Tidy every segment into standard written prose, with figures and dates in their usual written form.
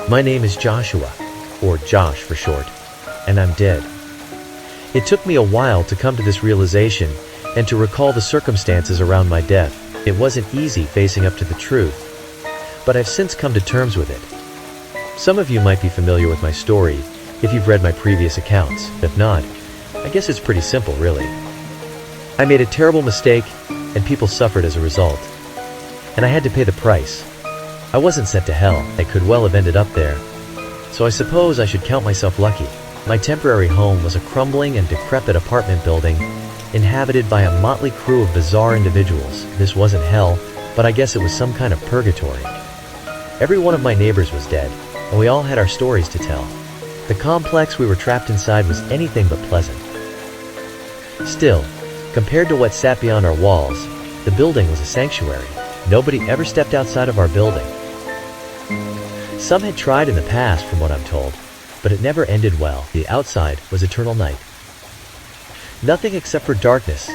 My name is Joshua, or Josh for short, and I'm dead. It took me a while to come to this realization and to recall the circumstances around my death. It wasn't easy facing up to the truth, but I've since come to terms with it. Some of you might be familiar with my story if you've read my previous accounts. If not, I guess it's pretty simple, really. I made a terrible mistake, and people suffered as a result. And I had to pay the price. I wasn't sent to hell. I could well have ended up there. So I suppose I should count myself lucky. My temporary home was a crumbling and decrepit apartment building, inhabited by a motley crew of bizarre individuals. This wasn't hell, but I guess it was some kind of purgatory. Every one of my neighbors was dead, and we all had our stories to tell. The complex we were trapped inside was anything but pleasant. Still, compared to what sat beyond our walls, the building was a sanctuary. Nobody ever stepped outside of our building. Some had tried in the past, from what I'm told, but it never ended well. The outside was eternal night. Nothing except for darkness.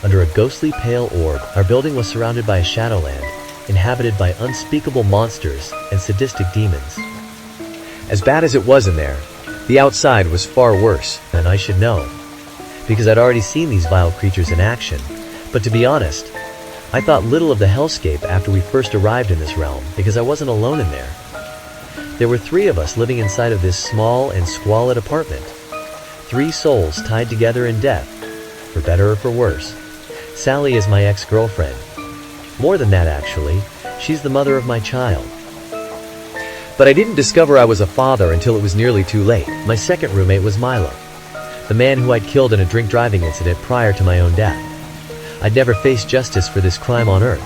Under a ghostly pale orb, our building was surrounded by a shadowland, inhabited by unspeakable monsters and sadistic demons. As bad as it was in there, the outside was far worse, and I should know, because I'd already seen these vile creatures in action. But to be honest, I thought little of the hellscape after we first arrived in this realm, because I wasn't alone in there. There were 3 of us living inside of this small and squalid apartment. 3 souls tied together in death, for better or for worse. Sally is my ex-girlfriend. More than that, actually. She's the mother of my child. But I didn't discover I was a father until it was nearly too late. My second roommate was Milo, the man who I'd killed in a drink-driving incident prior to my own death. I'd never faced justice for this crime on Earth,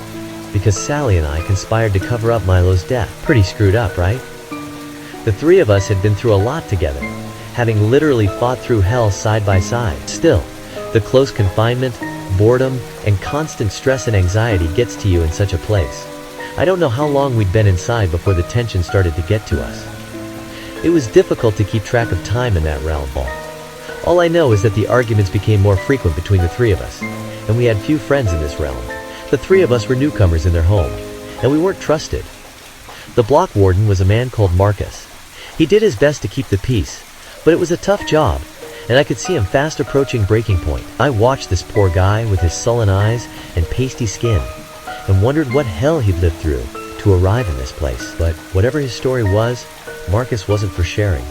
because Sally and I conspired to cover up Milo's death. Pretty screwed up, right? The 3 of us had been through a lot together, having literally fought through hell side by side. Still, the close confinement, boredom, and constant stress and anxiety gets to you in such a place. I don't know how long we'd been inside before the tension started to get to us. It was difficult to keep track of time in that realm. All I know is that the arguments became more frequent between the 3 of us, and we had few friends in this realm. The 3 of us were newcomers in their home, and we weren't trusted. The block warden was a man called Marcus. He did his best to keep the peace, but it was a tough job, and I could see him fast approaching breaking point. I watched this poor guy with his sullen eyes and pasty skin, and wondered what hell he'd lived through to arrive in this place. But whatever his story was, Marcus wasn't for sharing.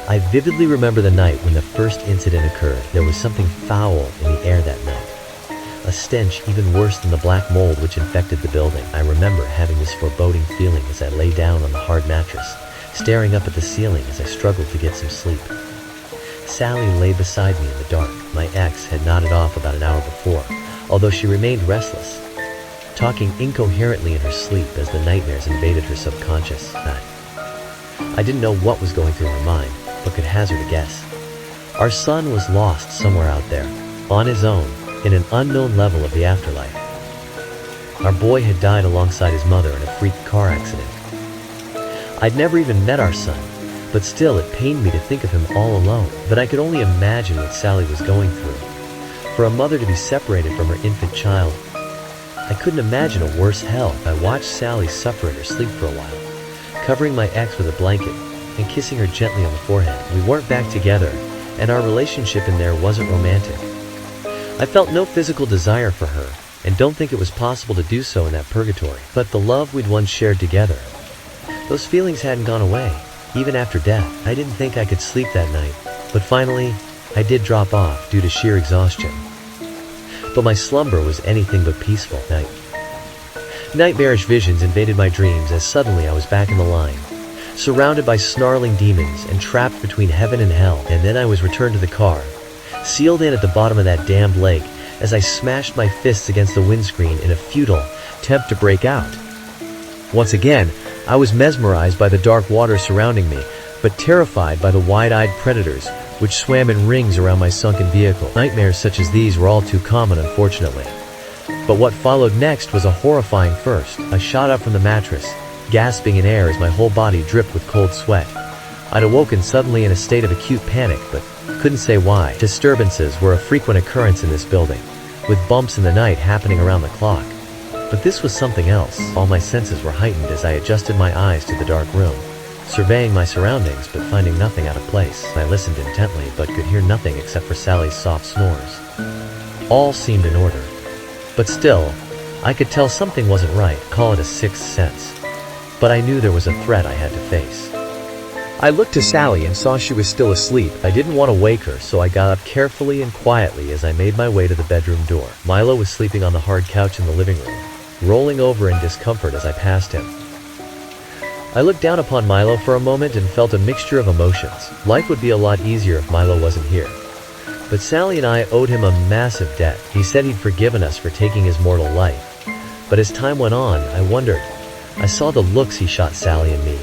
I vividly remember the night when the first incident occurred. There was something foul in the air that night. A stench even worse than the black mold which infected the building. I remember having this foreboding feeling as I lay down on the hard mattress, staring up at the ceiling as I struggled to get some sleep. Sally lay beside me in the dark. My ex had nodded off about an hour before, although she remained restless, talking incoherently in her sleep as the nightmares invaded her subconscious. I didn't know what was going through her mind, but could hazard a guess. Our son was lost somewhere out there, on his own, in an unknown level of the afterlife. Our boy had died alongside his mother in a freak car accident. I'd never even met our son, but still it pained me to think of him all alone. But I could only imagine what Sally was going through. For a mother to be separated from her infant child, I couldn't imagine a worse hell. I watched Sally suffer in her sleep for a while, covering my ex with a blanket and kissing her gently on the forehead. We weren't back together, and our relationship in there wasn't romantic. I felt no physical desire for her, and don't think it was possible to do so in that purgatory. But the love we'd once shared together, those feelings hadn't gone away, even after death. I didn't think I could sleep that night, but finally, I did drop off due to sheer exhaustion. But my slumber was anything but peaceful. Nightmarish visions invaded my dreams as suddenly I was back in the line, surrounded by snarling demons and trapped between heaven and hell. And then I was returned to the car, sealed in at the bottom of that damned lake as I smashed my fists against the windscreen in a futile attempt to break out. Once again, I was mesmerized by the dark water surrounding me, but terrified by the wide-eyed predators which swam in rings around my sunken vehicle. Nightmares such as these were all too common, unfortunately. But what followed next was a horrifying first. I shot up from the mattress, gasping in air as my whole body dripped with cold sweat. I'd awoken suddenly in a state of acute panic, but couldn't say why. Disturbances were a frequent occurrence in this building, with bumps in the night happening around the clock. But this was something else. All my senses were heightened as I adjusted my eyes to the dark room. surveying my surroundings but finding nothing out of place. I listened intently but could hear nothing except for Sally's soft snores. All seemed in order, but still, I could tell something wasn't right, call it a sixth sense. But I knew there was a threat I had to face. I looked to Sally and saw she was still asleep. I didn't want to wake her, so I got up carefully and quietly as I made my way to the bedroom door. Milo was sleeping on the hard couch in the living room, rolling over in discomfort as I passed him. I looked down upon Milo for a moment and felt a mixture of emotions. Life would be a lot easier if Milo wasn't here. But Sally and I owed him a massive debt. He said he'd forgiven us for taking his mortal life. But as time went on, I wondered. I saw the looks he shot Sally and me,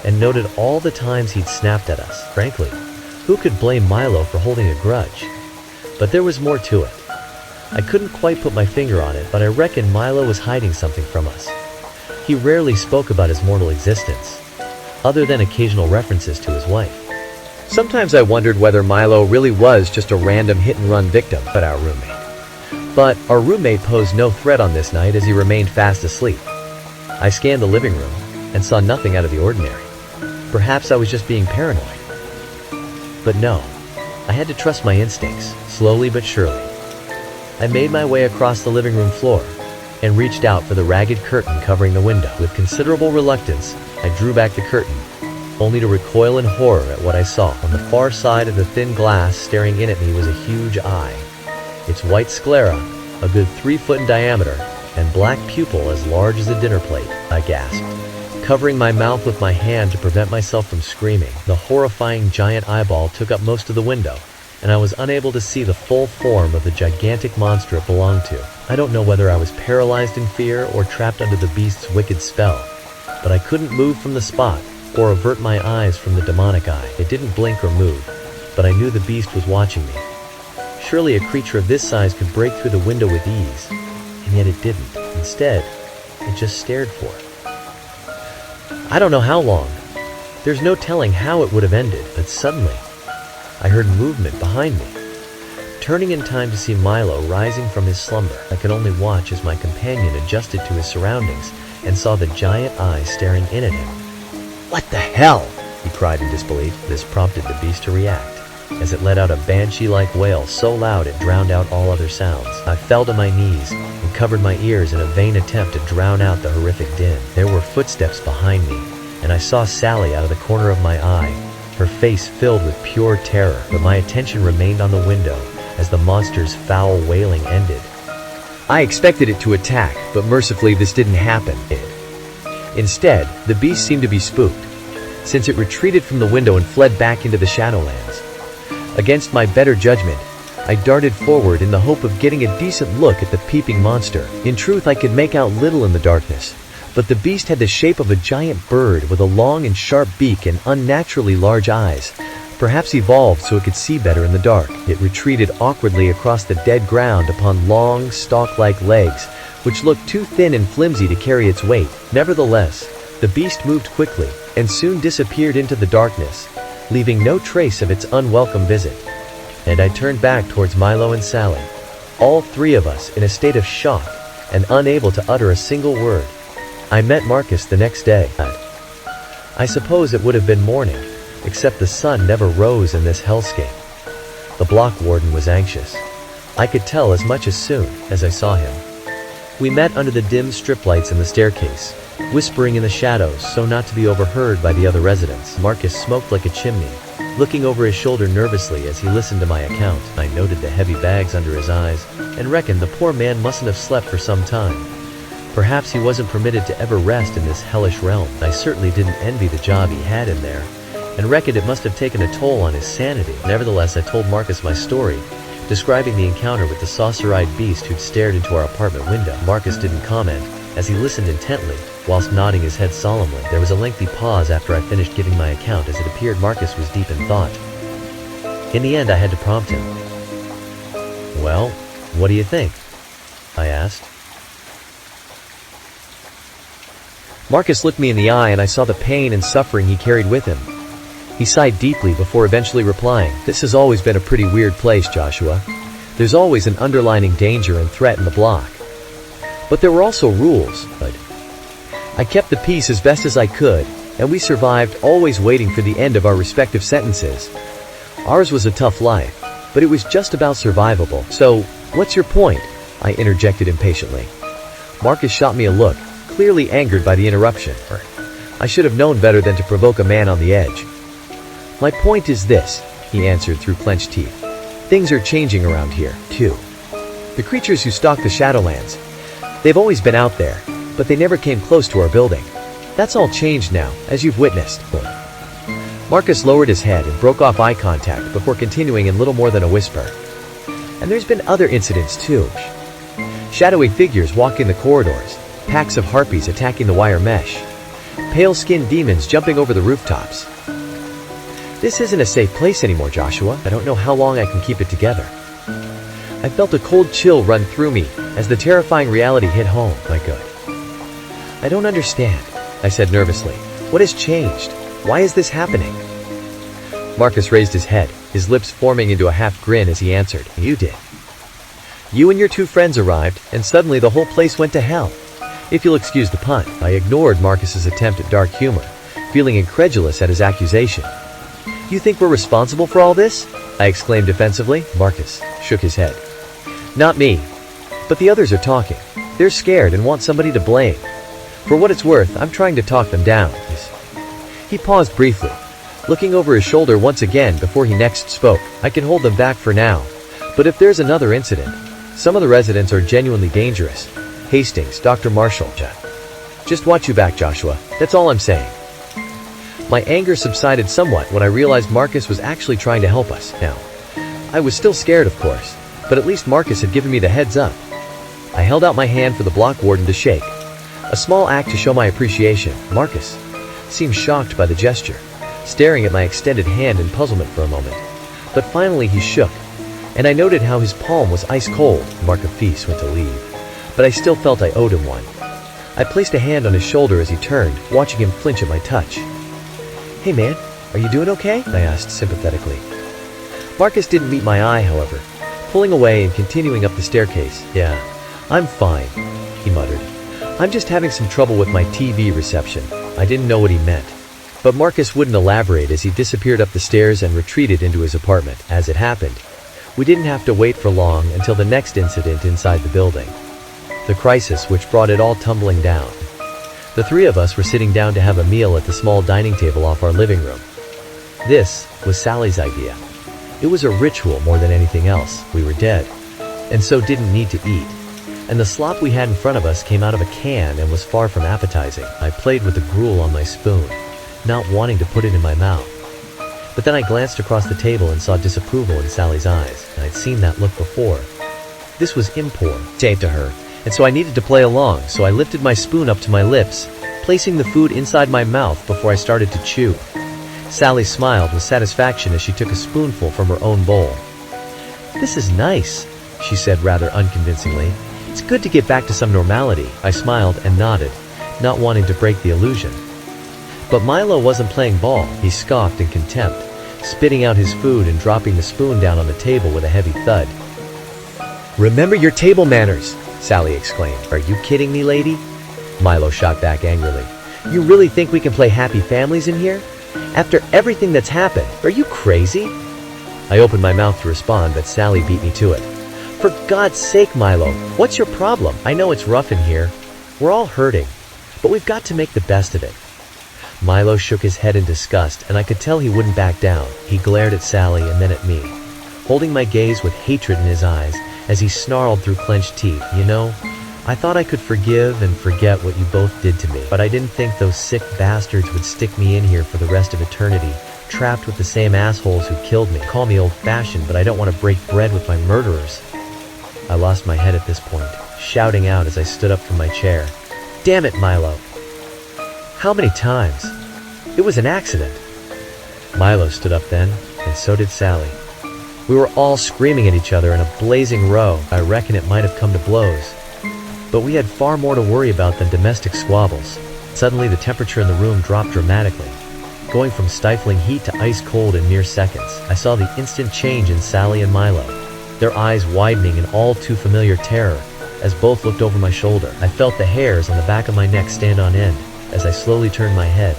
and noted all the times he'd snapped at us. Frankly, who could blame Milo for holding a grudge? But there was more to it. I couldn't quite put my finger on it, but I reckon Milo was hiding something from us. He rarely spoke about his mortal existence, other than occasional references to his wife. Sometimes I wondered whether Milo really was just a random hit-and-run victim, but our roommate posed no threat on this night as he remained fast asleep. I scanned the living room and saw nothing out of the ordinary. Perhaps I was just being paranoid. But no, I had to trust my instincts, slowly but surely. I made my way across the living room floor and reached out for the ragged curtain covering the window. With considerable reluctance, I drew back the curtain, only to recoil in horror at what I saw. On the far side of the thin glass staring in at me was a huge eye. Its white sclera, a good 3 foot in diameter, and black pupil as large as a dinner plate. I gasped, covering my mouth with my hand to prevent myself from screaming. The horrifying giant eyeball took up most of the window, and I was unable to see the full form of the gigantic monster it belonged to. I don't know whether I was paralyzed in fear or trapped under the beast's wicked spell, but I couldn't move from the spot or avert my eyes from the demonic eye. It didn't blink or move, but I knew the beast was watching me. Surely a creature of this size could break through the window with ease, and yet it didn't. Instead, it just stared for it. I don't know how long. There's no telling how it would have ended, but suddenly, I heard movement behind me. Turning in time to see Milo rising from his slumber, I could only watch as my companion adjusted to his surroundings and saw the giant eyes staring in at him. "What the hell?" he cried in disbelief. This prompted the beast to react, as it let out a banshee-like wail so loud it drowned out all other sounds. I fell to my knees and covered my ears in a vain attempt to drown out the horrific din. There were footsteps behind me, and I saw Sally out of the corner of my eye, her face filled with pure terror, but my attention remained on the window as the monster's foul wailing ended. I expected it to attack, but mercifully this didn't happen. Instead, the beast seemed to be spooked, since it retreated from the window and fled back into the Shadowlands. Against my better judgment, I darted forward in the hope of getting a decent look at the peeping monster. In truth, I could make out little in the darkness, but the beast had the shape of a giant bird with a long and sharp beak and unnaturally large eyes, perhaps evolved so it could see better in the dark. It retreated awkwardly across the dead ground upon long, stalk-like legs, which looked too thin and flimsy to carry its weight. Nevertheless, the beast moved quickly and soon disappeared into the darkness, leaving no trace of its unwelcome visit. And I turned back towards Milo and Sally, all three of us in a state of shock and unable to utter a single word. I met Marcus the next day. I suppose it would have been morning, except the sun never rose in this hellscape. The block warden was anxious. I could tell as much as soon as I saw him. We met under the dim strip lights in the staircase, whispering in the shadows so not to be overheard by the other residents. Marcus smoked like a chimney, looking over his shoulder nervously as he listened to my account. I noted the heavy bags under his eyes and reckoned the poor man mustn't have slept for some time. Perhaps he wasn't permitted to ever rest in this hellish realm. I certainly didn't envy the job he had in there, and reckoned it must have taken a toll on his sanity. Nevertheless, I told Marcus my story, describing the encounter with the saucer-eyed beast who'd stared into our apartment window. Marcus didn't comment, as he listened intently, whilst nodding his head solemnly. There was a lengthy pause after I finished giving my account, as it appeared Marcus was deep in thought. In the end, I had to prompt him. "Well, what do you think?" I asked. Marcus looked me in the eye, and I saw the pain and suffering he carried with him. He sighed deeply before eventually replying, "This has always been a pretty weird place, Joshua. There's always an underlying danger and threat in the block. But there were also rules, but I kept the peace as best as I could, and we survived, always waiting for the end of our respective sentences. Ours was a tough life, but it was just about survivable. So, what's your point? I interjected impatiently. Marcus shot me a look, clearly angered by the interruption. I should have known better than to provoke a man on the edge. My point is this, he answered through clenched teeth. Things are changing around here, too. The creatures who stalk the Shadowlands, they've always been out there, but they never came close to our building. That's all changed now, as you've witnessed. Marcus lowered his head and broke off eye contact before continuing in little more than a whisper. And there's been other incidents too. Shadowy figures walk in the corridors, packs of harpies attacking the wire mesh, pale-skinned demons jumping over the rooftops. This isn't a safe place anymore, Joshua. I don't know how long I can keep it together. I felt a cold chill run through me as the terrifying reality hit home. My God. I don't understand, I said nervously. What has changed? Why is this happening? Marcus raised his head, his lips forming into a half grin as he answered. You did. You and your two friends arrived, and suddenly the whole place went to hell. If you'll excuse the pun, I ignored Marcus's attempt at dark humor, feeling incredulous at his accusation. You think we're responsible for all this? I exclaimed defensively. Marcus shook his head. Not me. But the others are talking. They're scared and want somebody to blame. For what it's worth, I'm trying to talk them down. He paused briefly, looking over his shoulder once again before he next spoke. I can hold them back for now. But if there's another incident, some of the residents are genuinely dangerous. Hastings, Dr. Marshall. Just watch your back, Joshua. That's all I'm saying. My anger subsided somewhat when I realized Marcus was actually trying to help us. Now, I was still scared, of course, but at least Marcus had given me the heads up. I held out my hand for the block warden to shake, a small act to show my appreciation. Marcus seemed shocked by the gesture, staring at my extended hand in puzzlement for a moment. But finally he shook, and I noted how his palm was ice cold. Mark of Feast went to leave, but I still felt I owed him one. I placed a hand on his shoulder as he turned, watching him flinch at my touch. Hey man, are you doing okay? I asked sympathetically. Marcus didn't meet my eye, however, pulling away and continuing up the staircase. Yeah, I'm fine, he muttered. I'm just having some trouble with my TV reception. I didn't know what he meant. But Marcus wouldn't elaborate as he disappeared up the stairs and retreated into his apartment. As it happened, we didn't have to wait for long until the next incident inside the building. The crisis which brought it all tumbling down. The three of us were sitting down to have a meal at the small dining table off our living room. This was Sally's idea. It was a ritual more than anything else. We were dead, and so didn't need to eat. And the slop we had in front of us came out of a can and was far from appetizing. I played with the gruel on my spoon, not wanting to put it in my mouth. But then I glanced across the table and saw disapproval in Sally's eyes, and I'd seen that look before. This was impure, to her, and so I needed to play along, so I lifted my spoon up to my lips, placing the food inside my mouth before I started to chew. Sally smiled with satisfaction as she took a spoonful from her own bowl. This is nice, she said rather unconvincingly. It's good to get back to some normality. I smiled and nodded, not wanting to break the illusion. But Milo wasn't playing ball. He scoffed in contempt, spitting out his food and dropping the spoon down on the table with a heavy thud. Remember your table manners, Sally exclaimed. Are you kidding me, lady? Milo shot back angrily. You really think we can play happy families in here? After everything that's happened, are you crazy? I opened my mouth to respond, but Sally beat me to it. For God's sake, Milo, what's your problem? I know it's rough in here. We're all hurting, but we've got to make the best of it. Milo shook his head in disgust, and I could tell he wouldn't back down. He glared at Sally and then at me, holding my gaze with hatred in his eyes as he snarled through clenched teeth. You know, I thought I could forgive and forget what you both did to me, but I didn't think those sick bastards would stick me in here for the rest of eternity, trapped with the same assholes who killed me. Call me old-fashioned, but I don't want to break bread with my murderers. I lost my head at this point, shouting out as I stood up from my chair. Damn it, Milo. How many times? It was an accident. Milo stood up then, and so did Sally. We were all screaming at each other in a blazing row. I reckon it might have come to blows. But we had far more to worry about than domestic squabbles. Suddenly the temperature in the room dropped dramatically, going from stifling heat to ice cold in mere seconds. I saw the instant change in Sally and Milo, their eyes widening in all too familiar terror as both looked over my shoulder. I felt the hairs on the back of my neck stand on end, as I slowly turned my head,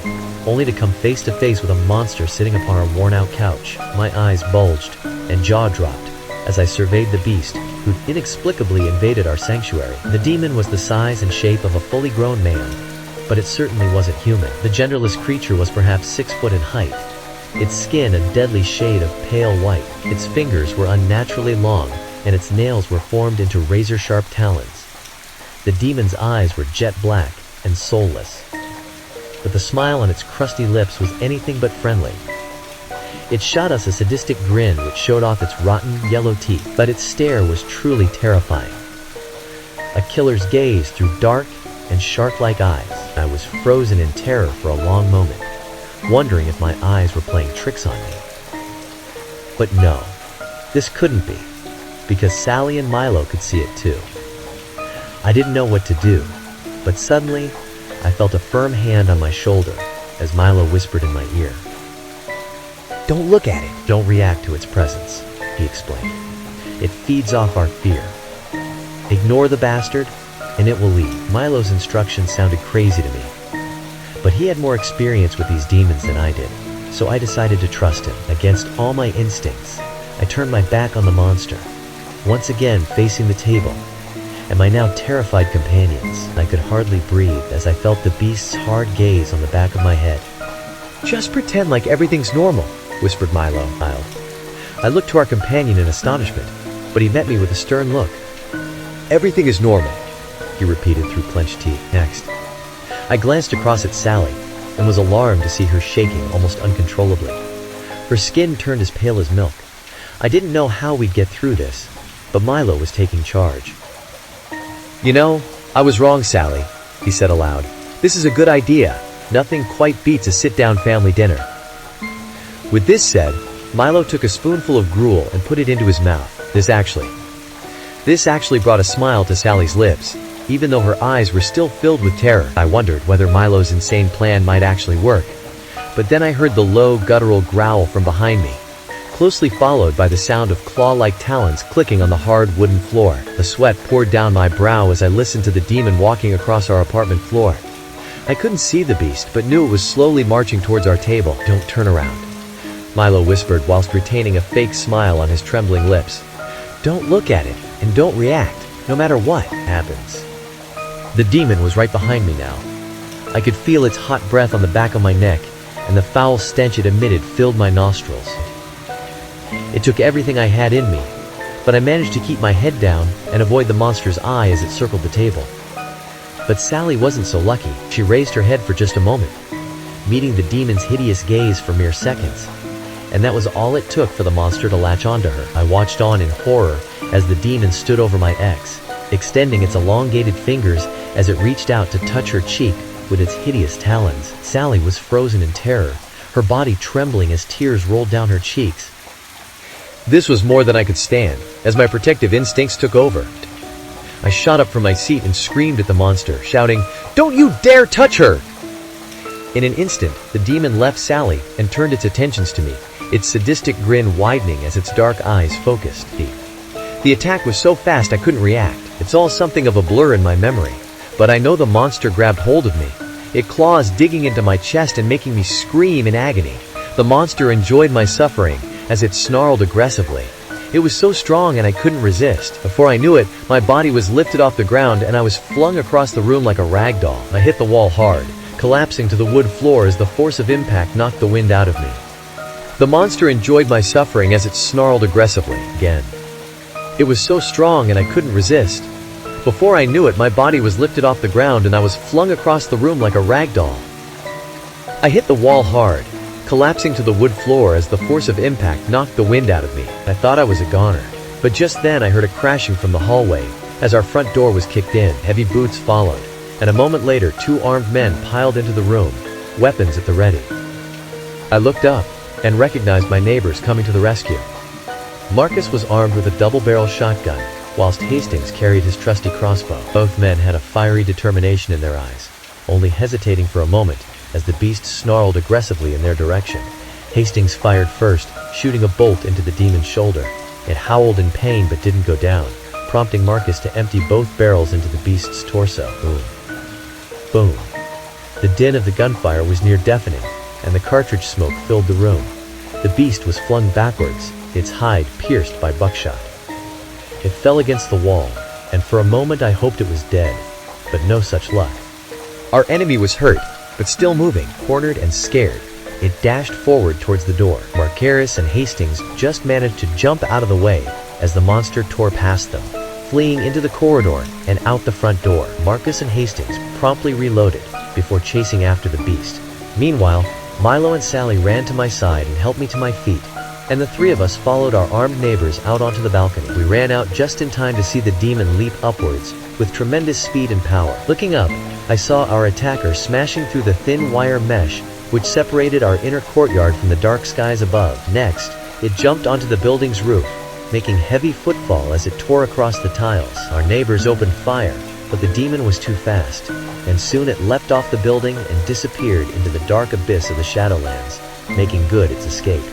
only to come face to face with a monster sitting upon our worn-out couch. My eyes bulged and jaw dropped as I surveyed the beast who'd inexplicably invaded our sanctuary. The demon was the size and shape of a fully grown man, but it certainly wasn't human. The genderless creature was perhaps 6 foot in height, its skin a deadly shade of pale white. Its fingers were unnaturally long, and its nails were formed into razor-sharp talons. The demon's eyes were jet black and soulless, but the smile on its crusty lips was anything but friendly. It shot us a sadistic grin which showed off its rotten, yellow teeth, but its stare was truly terrifying. A killer's gaze through dark and shark-like eyes. I was frozen in terror for a long moment, wondering if my eyes were playing tricks on me. But no, this couldn't be, because Sally and Milo could see it too. I didn't know what to do, but suddenly, I felt a firm hand on my shoulder as Milo whispered in my ear. "Don't look at it. Don't react to its presence," he explained. "It feeds off our fear. Ignore the bastard, and it will leave." Milo's instructions sounded crazy to me, but he had more experience with these demons than I did, so I decided to trust him. Against all my instincts, I turned my back on the monster, once again facing the table, and my now terrified companions. I could hardly breathe as I felt the beast's hard gaze on the back of my head. "Just pretend like everything's normal," whispered Milo. I looked to our companion in astonishment, but he met me with a stern look. "Everything is normal," he repeated through clenched teeth. Next, I glanced across at Sally and was alarmed to see her shaking almost uncontrollably. Her skin turned as pale as milk. I didn't know how we'd get through this, but Milo was taking charge. "You know, I was wrong, Sally," he said aloud. "This is a good idea. Nothing quite beats a sit-down family dinner." With this said, Milo took a spoonful of gruel and put it into his mouth. This actually brought a smile to Sally's lips, even though her eyes were still filled with terror. I wondered whether Milo's insane plan might actually work, but then I heard the low, guttural growl from behind me, closely followed by the sound of claw-like talons clicking on the hard wooden floor. The sweat poured down my brow as I listened to the demon walking across our apartment floor. I couldn't see the beast, but knew it was slowly marching towards our table. "Don't turn around," Milo whispered whilst retaining a fake smile on his trembling lips. "Don't look at it, and don't react, no matter what happens." The demon was right behind me now. I could feel its hot breath on the back of my neck, and the foul stench it emitted filled my nostrils. It took everything I had in me, but I managed to keep my head down and avoid the monster's eye as it circled the table. But Sally wasn't so lucky. She raised her head for just a moment, meeting the demon's hideous gaze for mere seconds, and that was all it took for the monster to latch onto her. I watched on in horror as the demon stood over my ex, extending its elongated fingers as it reached out to touch her cheek with its hideous talons. Sally was frozen in terror, her body trembling as tears rolled down her cheeks. This was more than I could stand, as my protective instincts took over. I shot up from my seat and screamed at the monster, shouting, "Don't you dare touch her!" In an instant, the demon left Sally and turned its attentions to me, its sadistic grin widening as its dark eyes focused. The attack was so fast I couldn't react. It's all something of a blur in my memory, but I know the monster grabbed hold of me, its claws digging into my chest and making me scream in agony. The monster enjoyed my suffering as it snarled aggressively. It was so strong and I couldn't resist. Before I knew it, my body was lifted off the ground and I was flung across the room like a rag doll. I hit the wall hard, collapsing to the wood floor as the force of impact knocked the wind out of me. The monster enjoyed my suffering as it snarled aggressively again. It was so strong and I couldn't resist. Before I knew it, my body was lifted off the ground and I was flung across the room like a rag doll. I hit the wall hard, collapsing to the wood floor as the force of impact knocked the wind out of me. I thought I was a goner, but just then I heard a crashing from the hallway as our front door was kicked in. Heavy boots followed, and a moment later 2 armed men piled into the room, weapons at the ready. I looked up and recognized my neighbors coming to the rescue. Marcus was armed with a double-barrel shotgun, whilst Hastings carried his trusty crossbow. Both men had a fiery determination in their eyes, only hesitating for a moment as the beast snarled aggressively in their direction. Hastings fired first, shooting a bolt into the demon's shoulder. It howled in pain but didn't go down, prompting Marcus to empty both barrels into the beast's torso. Boom. Boom. The din of the gunfire was near deafening, and the cartridge smoke filled the room. The beast was flung backwards, its hide pierced by buckshot. It fell against the wall, and for a moment I hoped it was dead, but no such luck. Our enemy was hurt, but still moving, cornered and scared. It dashed forward towards the door. Marcaris and Hastings just managed to jump out of the way as the monster tore past them, fleeing into the corridor and out the front door. Marcus and Hastings promptly reloaded before chasing after the beast. Meanwhile, Milo and Sally ran to my side and helped me to my feet, and the three of us followed our armed neighbors out onto the balcony. We ran out just in time to see the demon leap upwards with tremendous speed and power. Looking up, I saw our attacker smashing through the thin wire mesh which separated our inner courtyard from the dark skies above. Next, it jumped onto the building's roof, making heavy footfall as it tore across the tiles. Our neighbors opened fire, but the demon was too fast, and soon it leapt off the building and disappeared into the dark abyss of the Shadowlands, making good its escape.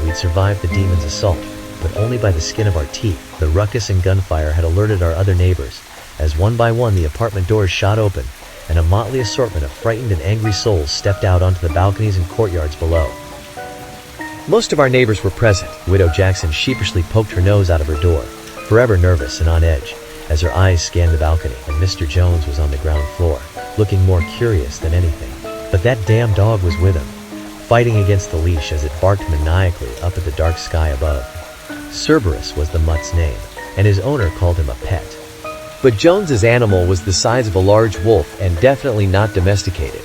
We'd survived the demon's assault, but only by the skin of our teeth. The ruckus and gunfire had alerted our other neighbors, as one by one the apartment doors shot open, and a motley assortment of frightened and angry souls stepped out onto the balconies and courtyards below. Most of our neighbors were present. Widow Jackson sheepishly poked her nose out of her door, forever nervous and on edge, as her eyes scanned the balcony, and Mr. Jones was on the ground floor, looking more curious than anything. But that damn dog was with him, fighting against the leash as it barked maniacally up at the dark sky above. Cerberus was the mutt's name, and his owner called him a pet. But Jones's animal was the size of a large wolf and definitely not domesticated.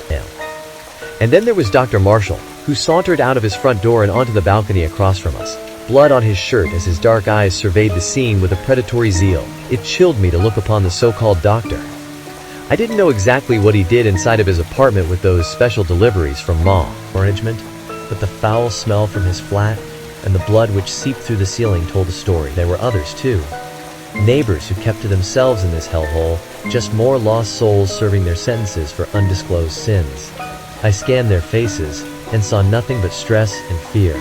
And then there was Dr. Marshall, who sauntered out of his front door and onto the balcony across from us, blood on his shirt as his dark eyes surveyed the scene with a predatory zeal. It chilled me to look upon the so-called doctor. I didn't know exactly what he did inside of his apartment with those special deliveries from Ma management, but the foul smell from his flat and the blood which seeped through the ceiling told a story. There were others too. Neighbors who kept to themselves in this hellhole, just more lost souls serving their sentences for undisclosed sins. I scanned their faces and saw nothing but stress and fear.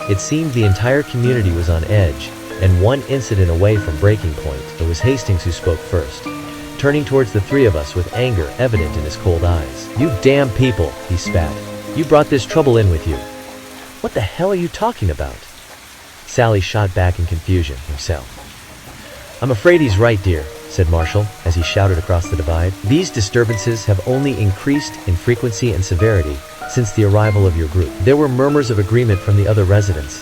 It seemed the entire community was on edge, and one incident away from breaking point. It was Hastings who spoke first, turning towards the three of us with anger evident in his cold eyes. "You damn people," he spat. "You brought this trouble in with you." "What the hell are you talking about?" Sally shot back in confusion himself. "I'm afraid he's right, dear," said Marshall, as he shouted across the divide. "These disturbances have only increased in frequency and severity since the arrival of your group." There were murmurs of agreement from the other residents,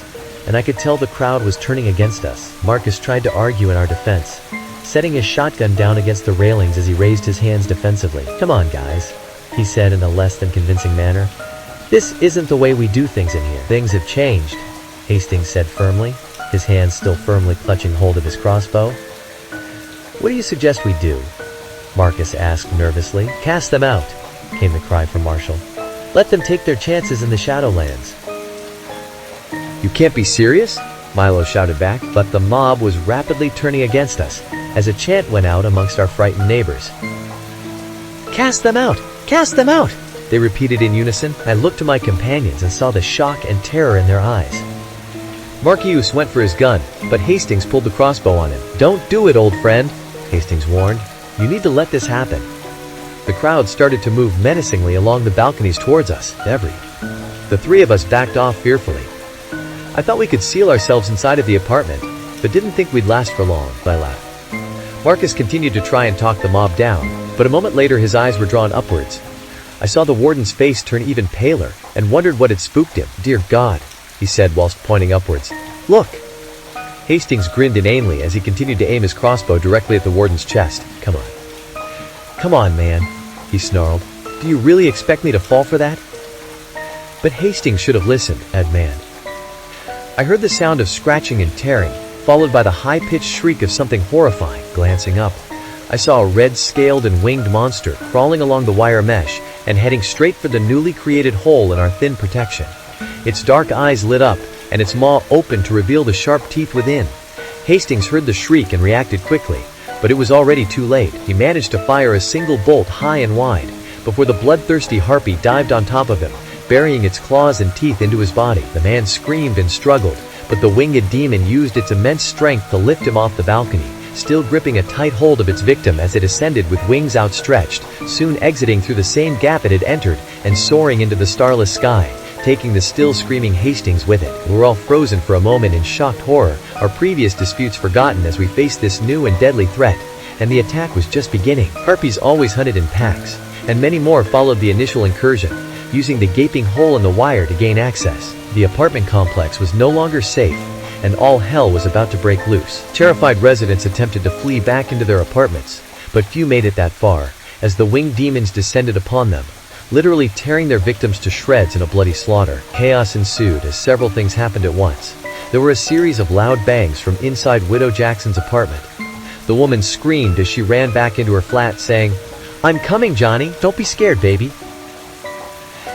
and I could tell the crowd was turning against us. Marcus tried to argue in our defense, setting his shotgun down against the railings as he raised his hands defensively. "Come on, guys," he said in a less than convincing manner. "This isn't the way we do things in here." "Things have changed," Hastings said firmly, his hands still firmly clutching hold of his crossbow. "What do you suggest we do?" Marcus asked nervously. "Cast them out," came the cry from Marshall. "Let them take their chances in the Shadowlands." "You can't be serious?" Milo shouted back, but the mob was rapidly turning against us as a chant went out amongst our frightened neighbors. "Cast them out! Cast them out!" they repeated in unison. I looked to my companions and saw the shock and terror in their eyes. Marcius went for his gun, but Hastings pulled the crossbow on him. "Don't do it, old friend," Hastings warned. "You need to let this happen." The crowd started to move menacingly along the balconies towards us. The three of us backed off fearfully. I thought we could seal ourselves inside of the apartment, but didn't think we'd last for long. I laughed. Marcus continued to try and talk the mob down, but a moment later his eyes were drawn upwards. I saw the warden's face turn even paler and wondered what had spooked him. "Dear God," he said whilst pointing upwards. "Look!" Hastings grinned inanely as he continued to aim his crossbow directly at the warden's chest. "Come on. Come on, man," he snarled. "Do you really expect me to fall for that?" But Hastings should have listened, man. I heard the sound of scratching and tearing, followed by the high-pitched shriek of something horrifying. Glancing up, I saw a red-scaled and winged monster crawling along the wire mesh and heading straight for the newly created hole in our thin protection. Its dark eyes lit up, and its maw opened to reveal the sharp teeth within. Hastings heard the shriek and reacted quickly, but it was already too late. He managed to fire a single bolt high and wide, before the bloodthirsty harpy dived on top of him, burying its claws and teeth into his body. The man screamed and struggled, but the winged demon used its immense strength to lift him off the balcony, still gripping a tight hold of its victim as it ascended with wings outstretched, soon exiting through the same gap it had entered and soaring into the starless sky, taking the still screaming Hastings with it. We were all frozen for a moment in shocked horror, our previous disputes forgotten as we faced this new and deadly threat, and the attack was just beginning. Harpies always hunted in packs, and many more followed the initial incursion, using the gaping hole in the wire to gain access. The apartment complex was no longer safe, and all hell was about to break loose. Terrified residents attempted to flee back into their apartments, but few made it that far, as the winged demons descended upon them, literally tearing their victims to shreds in a bloody slaughter. Chaos ensued as several things happened at once. There were a series of loud bangs from inside Widow Jackson's apartment. The woman screamed as she ran back into her flat saying, "I'm coming, Johnny, don't be scared, baby."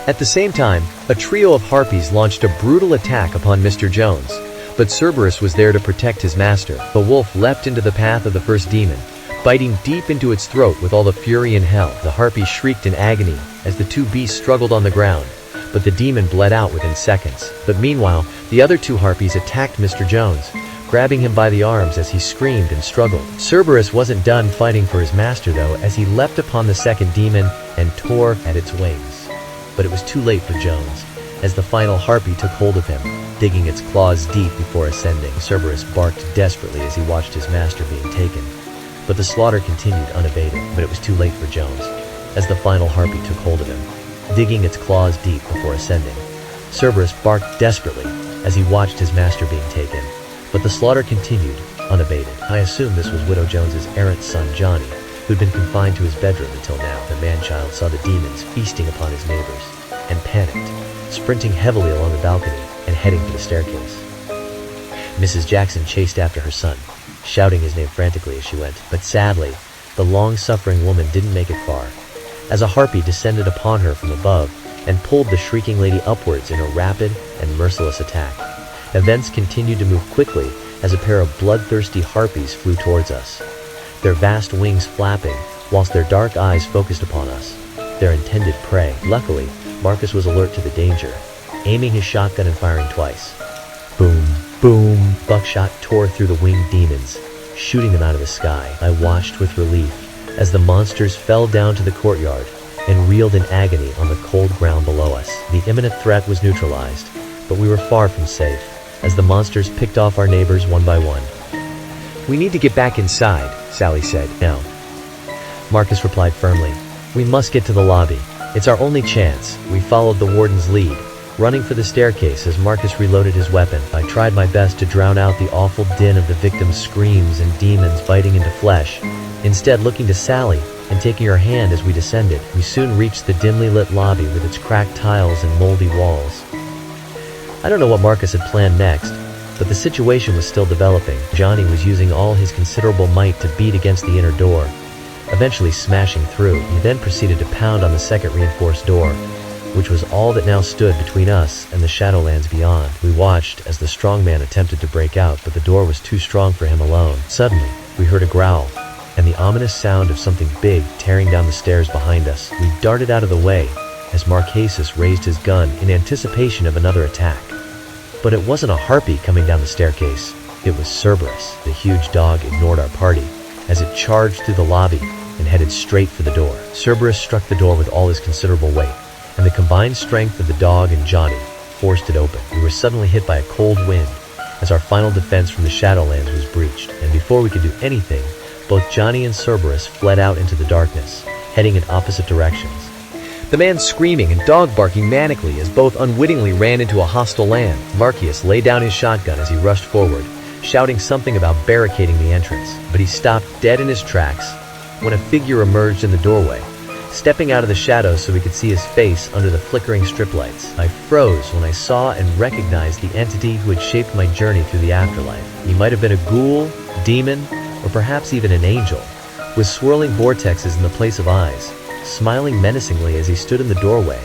At the same time, a trio of harpies launched a brutal attack upon Mr. Jones, but Cerberus was there to protect his master. The wolf leapt into the path of the first demon, biting deep into its throat with all the fury in hell. The harpy shrieked in agony as the two beasts struggled on the ground, but the demon bled out within seconds. But meanwhile, the other two harpies attacked Mr. Jones, grabbing him by the arms as he screamed and struggled. Cerberus wasn't done fighting for his master though, as he leapt upon the second demon and tore at its wings. But it was too late for Jones, as the final harpy took hold of him, digging its claws deep before ascending. Cerberus barked desperately as he watched his master being taken, but the slaughter continued unabated. But it was too late for Jones, as the final harpy took hold of him, digging its claws deep before ascending. Cerberus barked desperately as he watched his master being taken, but the slaughter continued unabated. I assume this was Widow Jones's errant son Johnny, who'd been confined to his bedroom until now. The man-child saw the demons feasting upon his neighbors, and panicked, sprinting heavily along the balcony and heading for the staircase. Mrs. Jackson chased after her son, shouting his name frantically as she went. But sadly, the long-suffering woman didn't make it far, as a harpy descended upon her from above and pulled the shrieking lady upwards in a rapid and merciless attack. Events continued to move quickly as a pair of bloodthirsty harpies flew towards us, their vast wings flapping whilst their dark eyes focused upon us, their intended prey. Luckily, Marcus was alert to the danger, aiming his shotgun and firing twice. Boom, boom, buckshot tore through the winged demons, shooting them out of the sky. I watched with relief as the monsters fell down to the courtyard and reeled in agony on the cold ground below us. The imminent threat was neutralized, but we were far from safe, as the monsters picked off our neighbors one by one. "We need to get back inside," Sally said. "No," Marcus replied firmly. "We must get to the lobby. It's our only chance." We followed the warden's lead, running for the staircase as Marcus reloaded his weapon. I tried my best to drown out the awful din of the victims' screams and demons biting into flesh, instead looking to Sally and taking her hand as we descended. We soon reached the dimly lit lobby with its cracked tiles and moldy walls. I don't know what Marcus had planned next, but the situation was still developing. Johnny was using all his considerable might to beat against the inner door, eventually smashing through. He then proceeded to pound on the second reinforced door, which was all that now stood between us and the Shadowlands beyond. We watched as the strong man attempted to break out, but the door was too strong for him alone. Suddenly, we heard a growl, and the ominous sound of something big tearing down the stairs behind us. We darted out of the way as Marquesas raised his gun in anticipation of another attack. But it wasn't a harpy coming down the staircase, it was Cerberus. The huge dog ignored our party as it charged through the lobby and headed straight for the door. Cerberus struck the door with all his considerable weight, and the combined strength of the dog and Johnny forced it open. We were suddenly hit by a cold wind as our final defense from the Shadowlands was breached, and before we could do anything, both Johnny and Cerberus fled out into the darkness, heading in opposite directions, the man screaming and dog barking manically as both unwittingly ran into a hostile land. Marcus laid down his shotgun as he rushed forward, shouting something about barricading the entrance, but he stopped dead in his tracks when a figure emerged in the doorway, stepping out of the shadows so we could see his face under the flickering strip lights. I froze when I saw and recognized the entity who had shaped my journey through the afterlife. He might have been a ghoul, demon, or perhaps even an angel, with swirling vortexes in the place of eyes, smiling menacingly as he stood in the doorway,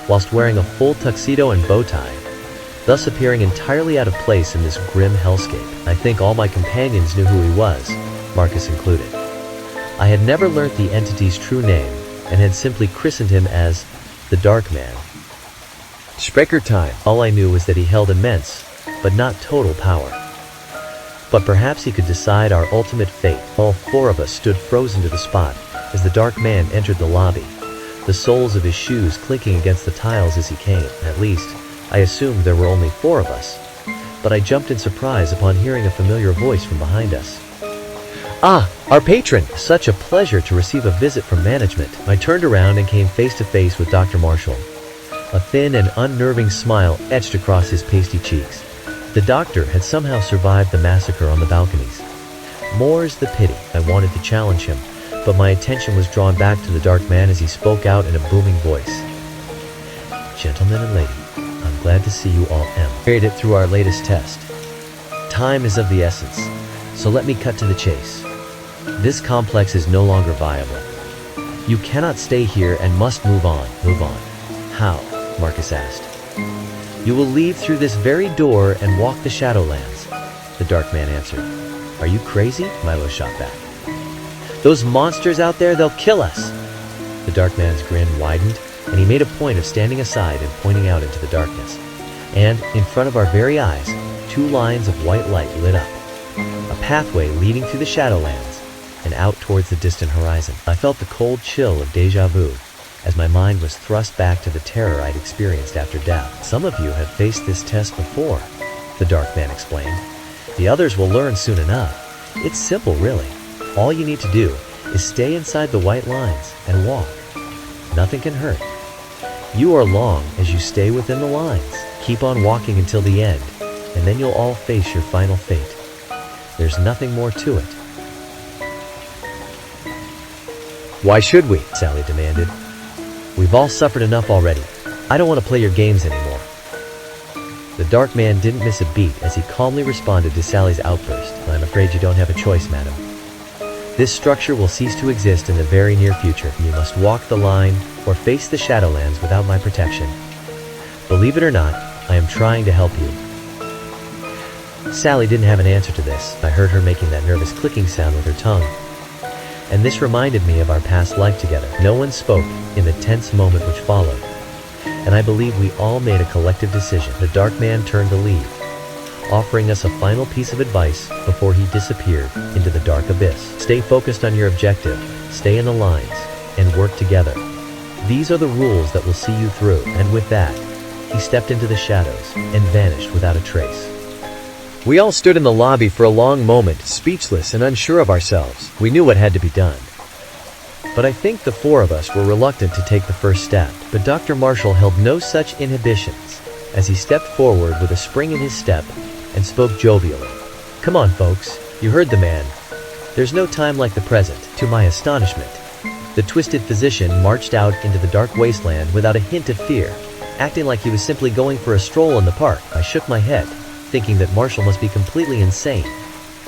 whilst wearing a full tuxedo and bow tie, thus appearing entirely out of place in this grim hellscape. I think all my companions knew who he was, Marcus included. I had never learnt the entity's true name, and had simply christened him as the Dark Man. Sprecher time. All I knew was that he held immense, but not total power. But perhaps he could decide our ultimate fate. All four of us stood frozen to the spot as the dark man entered the lobby, the soles of his shoes clinking against the tiles as he came. At least, I assumed there were only four of us, but I jumped in surprise upon hearing a familiar voice from behind us. "Ah, our patron! Such a pleasure to receive a visit from management." I turned around and came face to face with Dr. Marshall. A thin and unnerving smile etched across his pasty cheeks. The doctor had somehow survived the massacre on the balconies. More's the pity. I wanted to challenge him, but my attention was drawn back to the dark man as he spoke out in a booming voice. "Gentlemen and lady, I'm glad to see you all made it through our latest test. Time is of the essence, so let me cut to the chase. This complex is no longer viable. You cannot stay here and must move on. Move on." "How?" Marcus asked. "You will leave through this very door and walk the Shadowlands," the dark man answered. "Are you crazy?" Milo shot back. "Those monsters out there, they'll kill us." The dark man's grin widened, and he made a point of standing aside and pointing out into the darkness. And, in front of our very eyes, two lines of white light lit up. A pathway leading through the Shadowlands and out towards the distant horizon. I felt the cold chill of déjà vu as my mind was thrust back to the terror I'd experienced after death. "Some of you have faced this test before," the dark man explained. "The others will learn soon enough. It's simple, really. All you need to do is stay inside the white lines and walk. Nothing can hurt. You are long as you stay within the lines. Keep on walking until the end, and then you'll all face your final fate. There's nothing more to it." "Why should we?" Sally demanded. "We've all suffered enough already. I don't want to play your games anymore." The dark man didn't miss a beat as he calmly responded to Sally's outburst. "I'm afraid you don't have a choice, madam. This structure will cease to exist in the very near future. You must walk the line or face the Shadowlands without my protection. Believe it or not, I am trying to help you." Sally didn't have an answer to this. I heard her making that nervous clicking sound with her tongue. And this reminded me of our past life together. No one spoke in the tense moment which followed, and I believe we all made a collective decision. The dark man turned to leave, offering us a final piece of advice before he disappeared into the dark abyss. "Stay focused on your objective, stay in the lines, and work together. These are the rules that will see you through." And with that, he stepped into the shadows and vanished without a trace. We all stood in the lobby for a long moment, speechless and unsure of ourselves. We knew what had to be done, but I think the four of us were reluctant to take the first step. But Dr. Marshall held no such inhibitions as he stepped forward with a spring in his step and spoke jovially. "Come on, folks, you heard the man. There's no time like the present." To my astonishment, the twisted physician marched out into the dark wasteland without a hint of fear, acting like he was simply going for a stroll in the park. I shook my head, thinking that Marshall must be completely insane.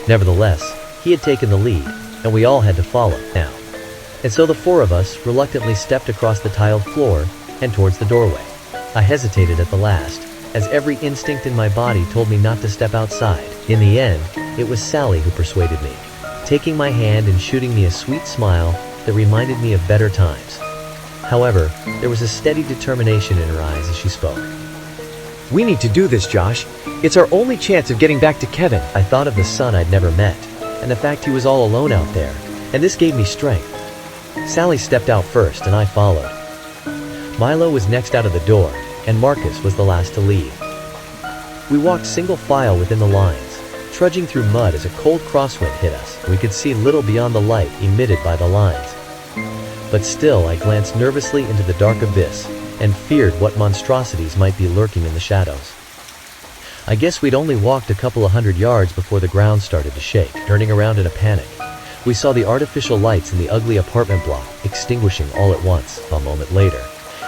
Nevertheless, he had taken the lead, and we all had to follow now. And so the four of us reluctantly stepped across the tiled floor and towards the doorway. I hesitated at the last, as every instinct in my body told me not to step outside. In the end, it was Sally who persuaded me, taking my hand and shooting me a sweet smile that reminded me of better times. However, there was a steady determination in her eyes as she spoke. "We need to do this, Josh. It's our only chance of getting back to Kevin." I thought of the son I'd never met, and the fact he was all alone out there, and this gave me strength. Sally stepped out first, and I followed. Milo was next out of the door, and Marcus was the last to leave. We walked single file within the lines, trudging through mud as a cold crosswind hit us. We could see little beyond the light emitted by the lines. But still, I glanced nervously into the dark abyss and feared what monstrosities might be lurking in the shadows. I guess we'd only walked a couple of 100 yards before the ground started to shake. Turning around in a panic, we saw the artificial lights in the ugly apartment block extinguishing all at once. A moment later,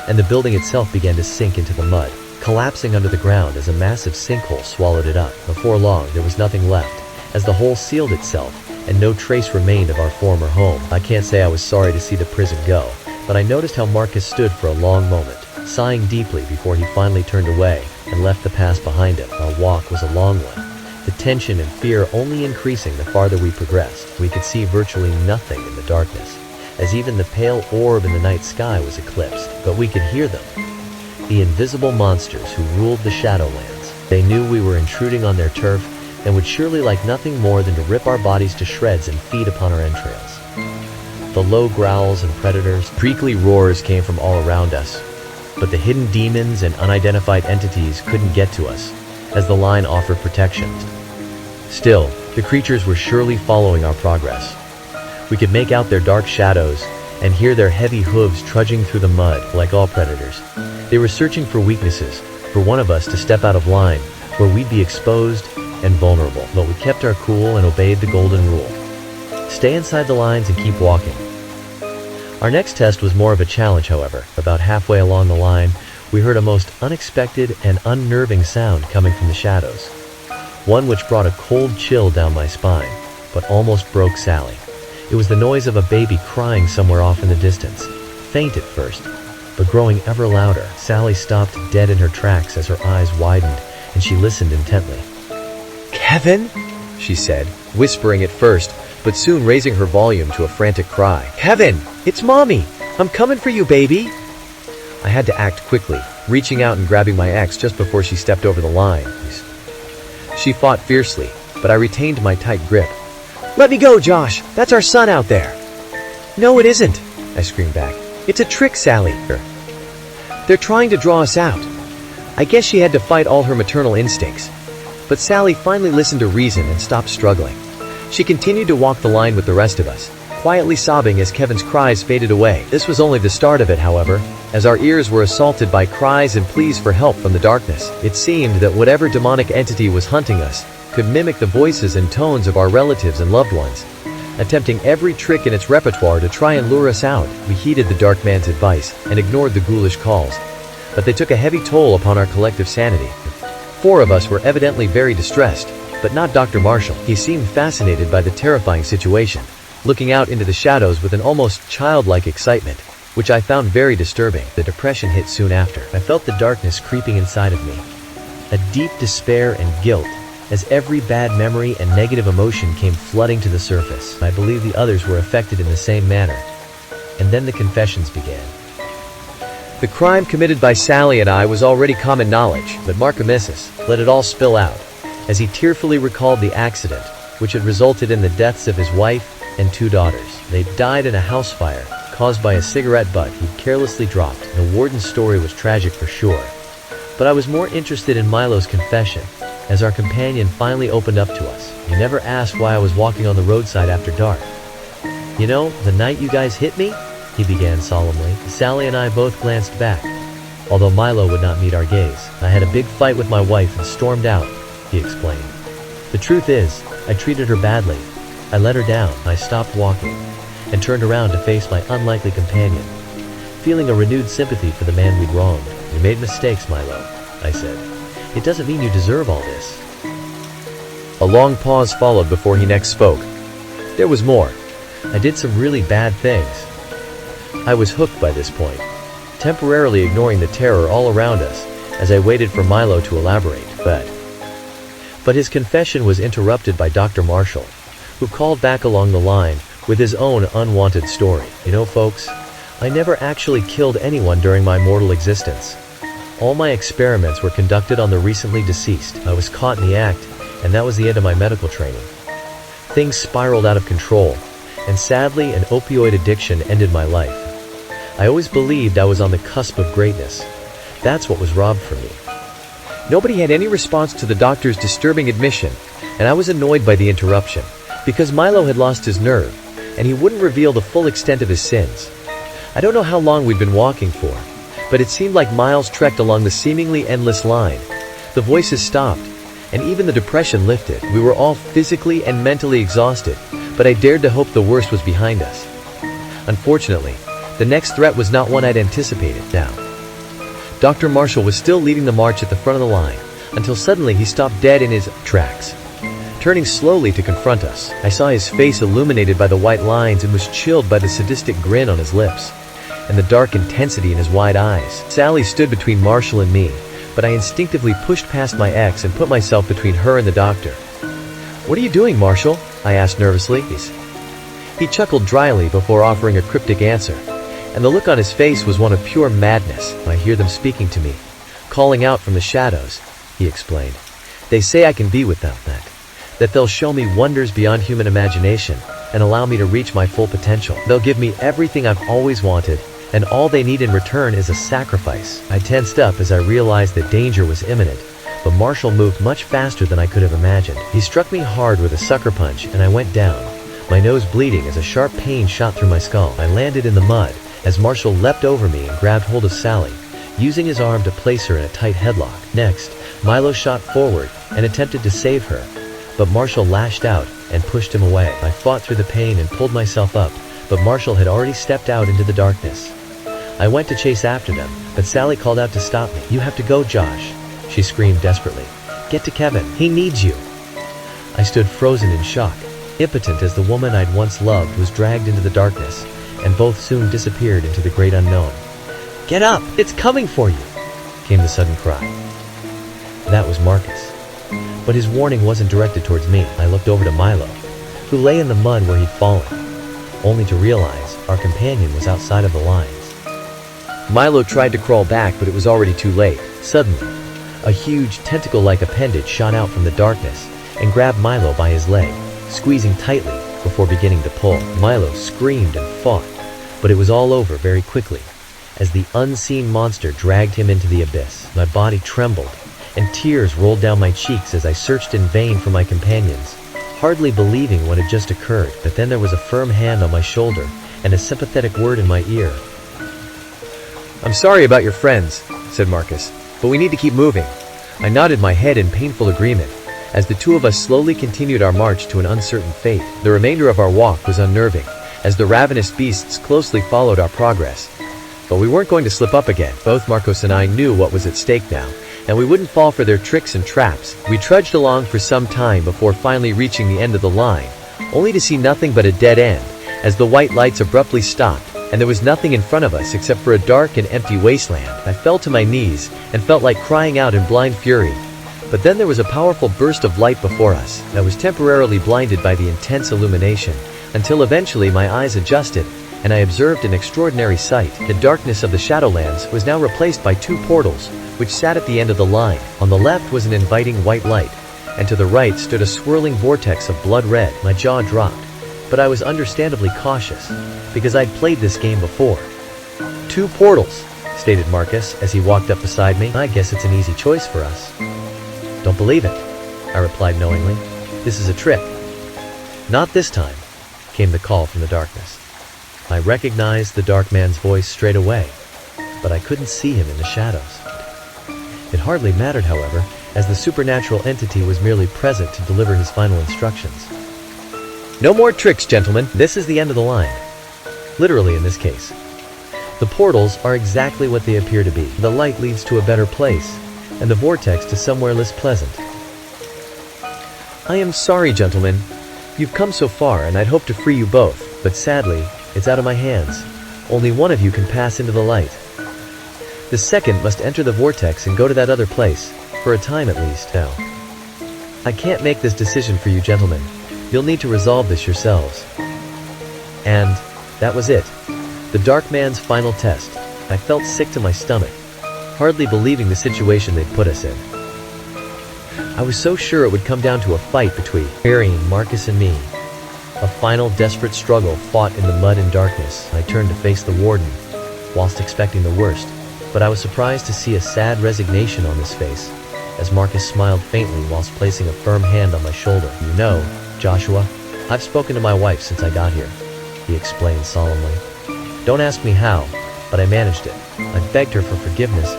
and the building itself began to sink into the mud, collapsing under the ground as a massive sinkhole swallowed it up. Before long, there was nothing left, as the hole sealed itself, and no trace remained of our former home. I can't say I was sorry to see the prison go, but I noticed how Marcus stood for a long moment, sighing deeply before he finally turned away and left the past behind him. Our walk was a long one, the tension and fear only increasing the farther we progressed. We could see virtually nothing in the darkness, as even the pale orb in the night sky was eclipsed, but we could hear them. The invisible monsters who ruled the Shadowlands. They knew we were intruding on their turf, and would surely like nothing more than to rip our bodies to shreds and feed upon our entrails. The low growls and predators, prickly roars came from all around us, but the hidden demons and unidentified entities couldn't get to us, as the line offered protection. Still, the creatures were surely following our progress. We could make out their dark shadows and hear their heavy hooves trudging through the mud like all predators. They were searching for weaknesses, for one of us to step out of line, where we'd be exposed and vulnerable. But we kept our cool and obeyed the golden rule. Stay inside the lines and keep walking. Our next test was more of a challenge, however. About halfway along the line, we heard a most unexpected and unnerving sound coming from the shadows. One which brought a cold chill down my spine, but almost broke Sally. It was the noise of a baby crying somewhere off in the distance. Faint at first, but growing ever louder. Sally stopped dead in her tracks as her eyes widened, and she listened intently. "Kevin?" she said, whispering at first, but soon raising her volume to a frantic cry. "Kevin, it's Mommy! I'm coming for you, baby!" I had to act quickly, reaching out and grabbing my ex just before she stepped over the line. She fought fiercely, but I retained my tight grip. "Let me go, Josh! That's our son out there!" "No, it isn't!" I screamed back. "It's a trick, Sally. They're trying to draw us out." I guess she had to fight all her maternal instincts. But Sally finally listened to reason and stopped struggling. She continued to walk the line with the rest of us, quietly sobbing as Kevin's cries faded away. This was only the start of it, however, as our ears were assaulted by cries and pleas for help from the darkness. It seemed that whatever demonic entity was hunting us could mimic the voices and tones of our relatives and loved ones, attempting every trick in its repertoire to try and lure us out. We heeded the dark man's advice and ignored the ghoulish calls, but they took a heavy toll upon our collective sanity. 4 of us were evidently very distressed, but not Dr. Marshall. He seemed fascinated by the terrifying situation, looking out into the shadows with an almost childlike excitement, which I found very disturbing. The depression hit soon after. I felt the darkness creeping inside of me, a deep despair and guilt, as every bad memory and negative emotion came flooding to the surface. I believe the others were affected in the same manner. And then the confessions began. The crime committed by Sally and I was already common knowledge, but Marcomissus let it all spill out, as he tearfully recalled the accident, which had resulted in the deaths of his wife and 2 daughters. They died in a house fire, caused by a cigarette butt he'd carelessly dropped. The warden's story was tragic for sure, but I was more interested in Milo's confession, as our companion finally opened up to us. He never asked why I was walking on the roadside after dark. "You know, the night you guys hit me?" he began solemnly. Sally and I both glanced back, although Milo would not meet our gaze. "I had a big fight with my wife and stormed out," he explained. "The truth is, I treated her badly. I let her down. I stopped walking and turned around to face my unlikely companion, feeling a renewed sympathy for the man we'd wronged. You made mistakes, Milo," I said. "It doesn't mean you deserve all this." A long pause followed before he next spoke. "There was more. I did some really bad things." I was hooked by this point, temporarily ignoring the terror all around us as I waited for Milo to elaborate. But his confession was interrupted by Dr. Marshall, who called back along the line with his own unwanted story. "You know, folks, I never actually killed anyone during my mortal existence. All my experiments were conducted on the recently deceased. I was caught in the act, and that was the end of my medical training. Things spiraled out of control, and sadly, an opioid addiction ended my life. I always believed I was on the cusp of greatness. That's what was robbed from me." Nobody had any response to the doctor's disturbing admission, and I was annoyed by the interruption, because Milo had lost his nerve, and he wouldn't reveal the full extent of his sins. I don't know how long we'd been walking for, but it seemed like miles trekked along the seemingly endless line. The voices stopped, and even the depression lifted. We were all physically and mentally exhausted, but I dared to hope the worst was behind us. Unfortunately, the next threat was not one I'd anticipated. Now, Dr. Marshall was still leading the march at the front of the line, until suddenly he stopped dead in his tracks, turning slowly to confront us. I saw his face illuminated by the white lines and was chilled by the sadistic grin on his lips, and the dark intensity in his wide eyes. Sally stood between Marshall and me, but I instinctively pushed past my ex and put myself between her and the doctor. "What are you doing, Marshall?" I asked nervously. He chuckled dryly before offering a cryptic answer, and the look on his face was one of pure madness. "I hear them speaking to me, calling out from the shadows," he explained. "They say I can be with them, that they'll show me wonders beyond human imagination and allow me to reach my full potential. They'll give me everything I've always wanted, and all they need in return is a sacrifice. I tensed up as I realized that danger was imminent, but Marshall moved much faster than I could have imagined. He struck me hard with a sucker punch, and I went down, my nose bleeding as a sharp pain shot through my skull. I landed in the mud as Marshall leapt over me and grabbed hold of Sally, using his arm to place her in a tight headlock. Next, Milo shot forward and attempted to save her, but Marshall lashed out and pushed him away. I fought through the pain and pulled myself up, but Marshall had already stepped out into the darkness. I went to chase after them, but Sally called out to stop me. "You have to go, Josh," she screamed desperately. "Get to Kevin. He needs you." I stood frozen in shock, impotent as the woman I'd once loved was dragged into the darkness, and both soon disappeared into the great unknown. "Get up! It's coming for you!" came the sudden cry. That was Marcus. But his warning wasn't directed towards me. I looked over to Milo, who lay in the mud where he'd fallen, only to realize our companion was outside of the lines. Milo tried to crawl back, but it was already too late. Suddenly, a huge tentacle-like appendage shot out from the darkness and grabbed Milo by his leg, squeezing tightly before beginning to pull. Milo screamed and fought, but it was all over very quickly as the unseen monster dragged him into the abyss. My body trembled, and tears rolled down my cheeks as I searched in vain for my companions, hardly believing what had just occurred. But then there was a firm hand on my shoulder and a sympathetic word in my ear. "I'm sorry about your friends," said Marcus, "but we need to keep moving." I nodded my head in painful agreement as the two of us slowly continued our march to an uncertain fate. The remainder of our walk was unnerving, as the ravenous beasts closely followed our progress. But we weren't going to slip up again. Both Marcos and I knew what was at stake now, and we wouldn't fall for their tricks and traps. We trudged along for some time before finally reaching the end of the line, only to see nothing but a dead end, as the white lights abruptly stopped, and there was nothing in front of us except for a dark and empty wasteland. I fell to my knees and felt like crying out in blind fury. But then there was a powerful burst of light before us. I was temporarily blinded by the intense illumination, until eventually my eyes adjusted, and I observed an extraordinary sight. The darkness of the Shadowlands was now replaced by two portals, which sat at the end of the line. On the left was an inviting white light, and to the right stood a swirling vortex of blood red. My jaw dropped, but I was understandably cautious, because I'd played this game before. "Two portals," stated Marcus as he walked up beside me. "I guess it's an easy choice for us." "Don't believe it," I replied knowingly. "This is a trick." "Not this time," came the call from the darkness. I recognized the dark man's voice straight away, but I couldn't see him in the shadows. It hardly mattered, however, as the supernatural entity was merely present to deliver his final instructions. "No more tricks, gentlemen. This is the end of the line." Literally in this case. The portals are exactly what they appear to be. The light leads to a better place, and the vortex to somewhere less pleasant. "I am sorry, gentlemen. You've come so far, and I'd hoped to free you both, but sadly, it's out of my hands. Only one of you can pass into the light. The second must enter the vortex and go to that other place, for a time at least. Now, I can't make this decision for you, gentlemen. You'll need to resolve this yourselves." And that was it. The dark man's final test. I felt sick to my stomach, hardly believing the situation they'd put us in. I was so sure it would come down to a fight between burying Marcus and me. A final desperate struggle fought in the mud and darkness. I turned to face the warden, whilst expecting the worst, but I was surprised to see a sad resignation on his face, as Marcus smiled faintly whilst placing a firm hand on my shoulder. "You know, Joshua, I've spoken to my wife since I got here," he explained solemnly. "Don't ask me how, but I managed it. I begged her for forgiveness,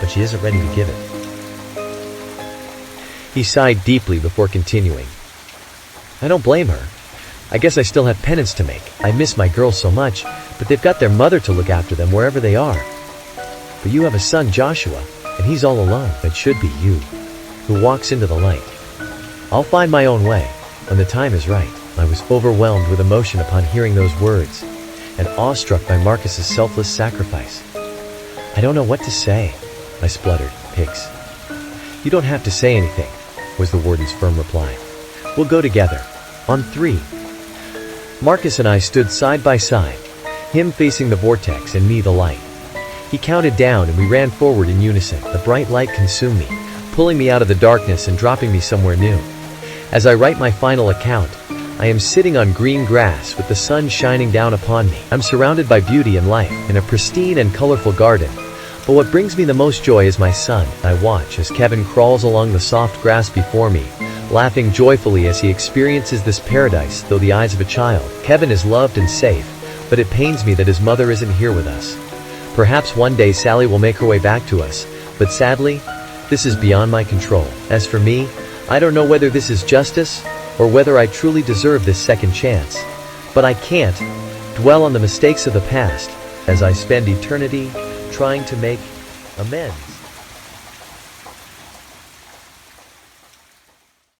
but she isn't ready to give it." He sighed deeply before continuing. "I don't blame her. I guess I still have penance to make. I miss my girls so much, but they've got their mother to look after them wherever they are. But you have a son, Joshua, and he's all alone. It should be you, who walks into the light. I'll find my own way, when the time is right." I was overwhelmed with emotion upon hearing those words, and awestruck by Marcus's selfless sacrifice. "I don't know what to say," I spluttered. "Pigs." "You don't have to say anything," was the warden's firm reply. "We'll go together. On 3. Marcus and I stood side by side, him facing the vortex and me the light. He counted down and we ran forward in unison. The bright light consumed me, pulling me out of the darkness and dropping me somewhere new. As I write my final account, I am sitting on green grass with the sun shining down upon me. I'm surrounded by beauty and life, in a pristine and colorful garden. But what brings me the most joy is my son. I watch as Kevin crawls along the soft grass before me, laughing joyfully as he experiences this paradise through the eyes of a child. Kevin is loved and safe, but it pains me that his mother isn't here with us. Perhaps one day Sally will make her way back to us, but sadly, this is beyond my control. As for me, I don't know whether this is justice, or whether I truly deserve this second chance. But I can't dwell on the mistakes of the past, as I spend eternity trying to make amends.